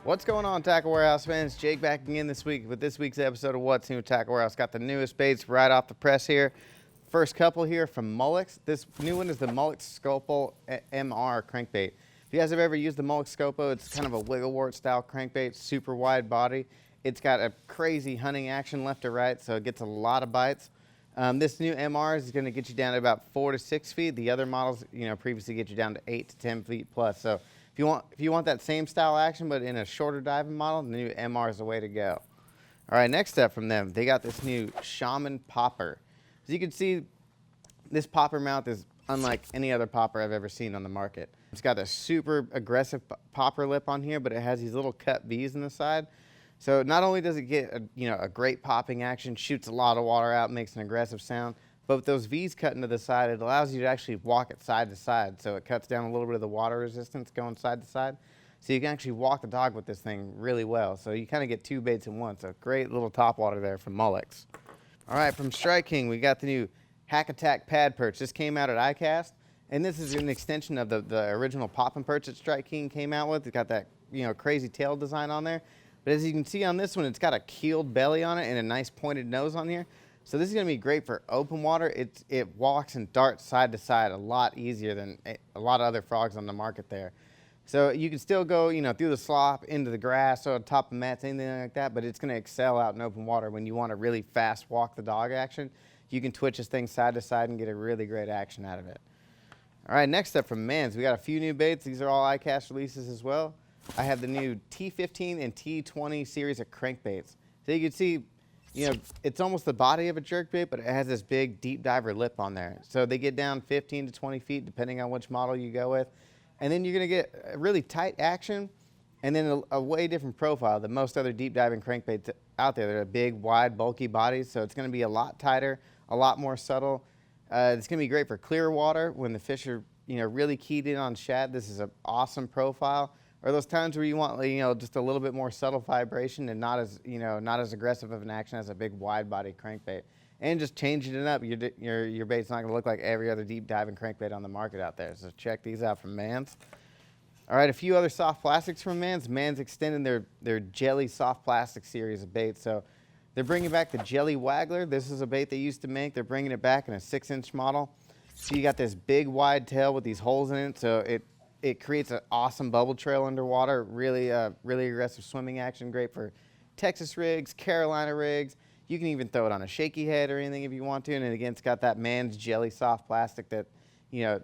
What's going on, Tackle Warehouse fans? Jake back again this week with this week's episode of What's New with Tackle Warehouse. Got the newest baits right off the press here. First couple here from Molix. This new one is the Molix Sculpo MR crankbait. If you guys have ever used the Molix Sculpo, it's kind of a wiggle wart style crankbait, super wide body. It's got a crazy hunting action left to right, so it gets a lot of bites. This new MR is going to get you down to about 4 to 6 feet. The other models, previously get you down to 8 to 10 feet plus. So if you want that same style action but in a shorter diving model, the new MR is the way to go. All right, next up from them, they got this new Shaman Popper. As you can see, this popper mouth is unlike any other popper I've ever seen on the market. It's got a super aggressive popper lip on here, but it has these little cut V's in the side. So not only does it get a great popping action, shoots a lot of water out, makes an aggressive sound, but with those V's cut into the side, it allows you to actually walk it side to side. So it cuts down a little bit of the water resistance going side to side. So you can actually walk the dog with this thing really well. So you kind of get two baits in one. So great little top water there from Molix. All right, from Strike King, we got the new Hack Attack Pad Perch. This came out at iCast, and this is an extension of the original Poppin' Perch that Strike King came out with. It's got that crazy tail design on there. But as you can see on this one, it's got a keeled belly on it and a nice pointed nose on here. So this is going to be great for open water. It walks and darts side to side a lot easier than a lot of other frogs on the market there. So you can still go, through the slop, into the grass, or on top of mats, anything like that, but it's going to excel out in open water when you want to really fast walk the dog action. You can twitch this thing side to side and get a really great action out of it. All right, next up from Mann's, we got a few new baits. These are all iCast releases as well. I have the new T15 and T20 series of crankbaits. So you can see, it's almost the body of a jerkbait, but it has this big deep diver lip on there. So they get down 15 to 20 feet, depending on which model you go with. And then you're going to get a really tight action and then a way different profile than most other deep diving crankbaits out there. They're big, wide, bulky bodies, so it's going to be a lot tighter, a lot more subtle. It's going to be great for clear water when the fish are, really keyed in on shad. This is an awesome profile. Or those times where you want, just a little bit more subtle vibration and not as aggressive of an action as a big wide body crankbait. And just changing it up, your bait's not gonna look like every other deep diving crankbait on the market out there. So check these out from Mann's. All right, a few other soft plastics from Mann's. Mann's extending their Jelly soft plastic series of baits. So they're bringing back the Jelly Waggler. This is a bait they used to make. They're bringing it back in a 6-inch model. So you got this big wide tail with these holes in it. So it creates an awesome bubble trail underwater, really aggressive swimming action, great for Texas rigs, Carolina rigs. You can even throw it on a shaky head or anything if you want to. And again, it's got that Mann's Jelly soft plastic that,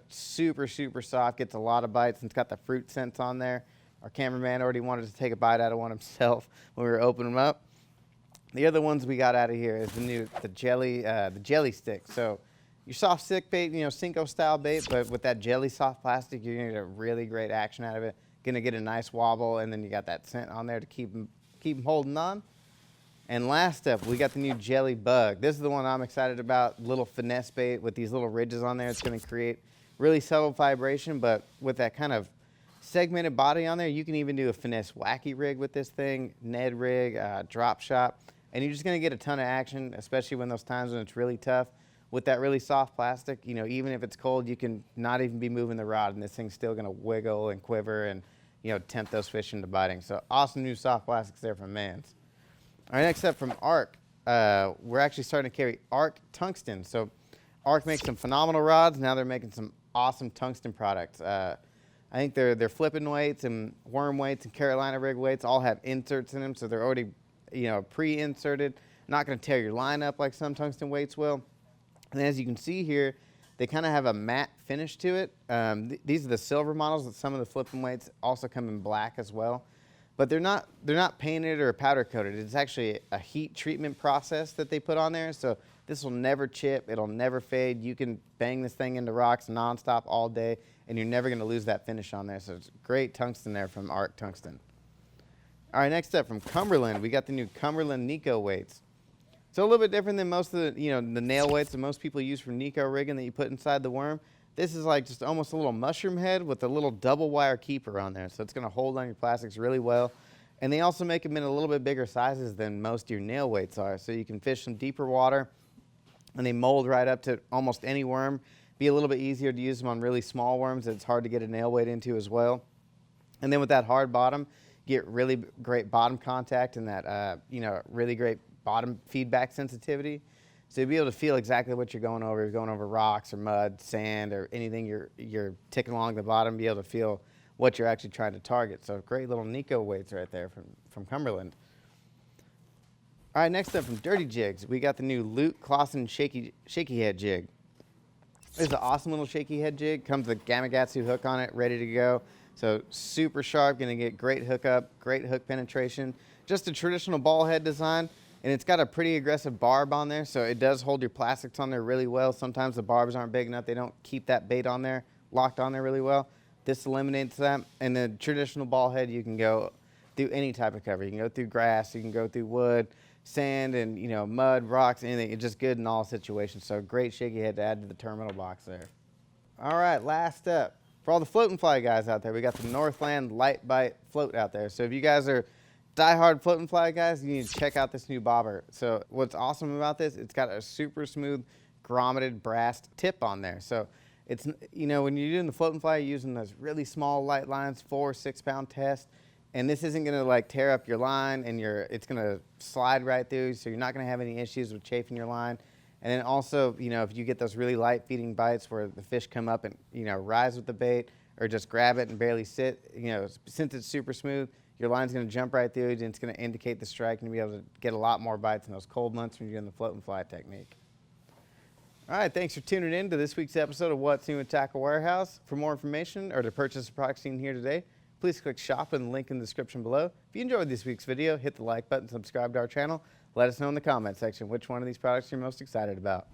super, super soft, gets a lot of bites, and it's got the fruit scents on there. Our cameraman already wanted to take a bite out of one himself when we were opening them up. The other ones we got out of here is the jelly stick. So your soft stick bait, Cinco style bait, but with that jelly soft plastic, you're gonna get a really great action out of it. Gonna get a nice wobble, and then you got that scent on there to keep them holding on. And last up, we got the new JellyBug. This is the one I'm excited about. Little finesse bait with these little ridges on there. It's gonna create really subtle vibration, but with that kind of segmented body on there, you can even do a finesse wacky rig with this thing, Ned rig, drop shot, and you're just gonna get a ton of action, especially when those times when it's really tough. With that really soft plastic, even if it's cold, you can not even be moving the rod, and this thing's still gonna wiggle and quiver and, tempt those fish into biting. So awesome new soft plastics there from Mann's. All right, next up from Ark, we're actually starting to carry Ark Tungsten. So Ark makes some phenomenal rods. Now they're making some awesome tungsten products. I think their flipping weights and worm weights and Carolina rig weights all have inserts in them, so they're already, pre-inserted. Not gonna tear your line up like some tungsten weights will. And as you can see here, they kind of have a matte finish to it. These are the silver models, but some of the flipping weights also come in black as well. But they're not painted or powder coated. It's actually a heat treatment process that they put on there. So this will never chip, it'll never fade. You can bang this thing into rocks nonstop all day, and you're never gonna lose that finish on there. So it's great tungsten there from Ark Tungsten. All right, next up from Cumberland, we got the new Cumberland Neko Weights. So a little bit different than most of the, the nail weights that most people use for Neko rigging that you put inside the worm. This is like just almost a little mushroom head with a little double wire keeper on there. So it's gonna hold on your plastics really well. And they also make them in a little bit bigger sizes than most of your nail weights are. So you can fish some deeper water, and they mold right up to almost any worm. Be a little bit easier to use them on really small worms that it's hard to get a nail weight into as well. And then with that hard bottom, get really great bottom contact and that, you know, really great bottom feedback sensitivity. So you'll be able to feel exactly what you're going over. You're going over rocks or mud, sand, or anything you're ticking along the bottom, be able to feel what you're actually trying to target. So great little Neko Weights right there from Cumberland. All right, next up from Dirty Jigs, we got the new Clausen Shakey head jig. This is an awesome little shaky head jig. Comes with a Gamakatsu hook on it, ready to go. So super sharp, gonna get great hookup, great hook penetration. Just a traditional ball head design, and it's got a pretty aggressive barb on there, so it does hold your plastics on there really well. Sometimes the barbs aren't big enough, they don't keep that bait on there, locked on there really well. This eliminates that. And the traditional ball head, you can go through any type of cover. You can go through grass, you can go through wood, sand, and you know, mud, rocks, anything. It's just good in all situations. So great shaky head to add to the terminal box there. All right, last up, for all the float and fly guys out there, we got the Northland Lite-Bite float out there. So if you guys are diehard float and fly guys, you need to check out this new bobber. So what's awesome about this, it's got a super smooth grommeted brass tip on there. So it's, you know, when you're doing the float and fly, you're using those really small light lines, 4 or 6 pound test. And this isn't gonna like tear up your line, and it's gonna slide right through, so you're not gonna have any issues with chafing your line. And then also, you know, if you get those really light feeding bites where the fish come up and, you know, rise with the bait, or just grab it and barely sit, you know, since it's super smooth, your line's gonna jump right through it, and it's gonna indicate the strike, and you'll be able to get a lot more bites in those cold months when you're doing the float and fly technique. All right, thanks for tuning in to this week's episode of What's New at Tackle Warehouse. For more information or to purchase a product seen here today, please click shop in the link in the description below. If you enjoyed this week's video, hit the like button, subscribe to our channel. Let us know in the comment section which one of these products you're most excited about.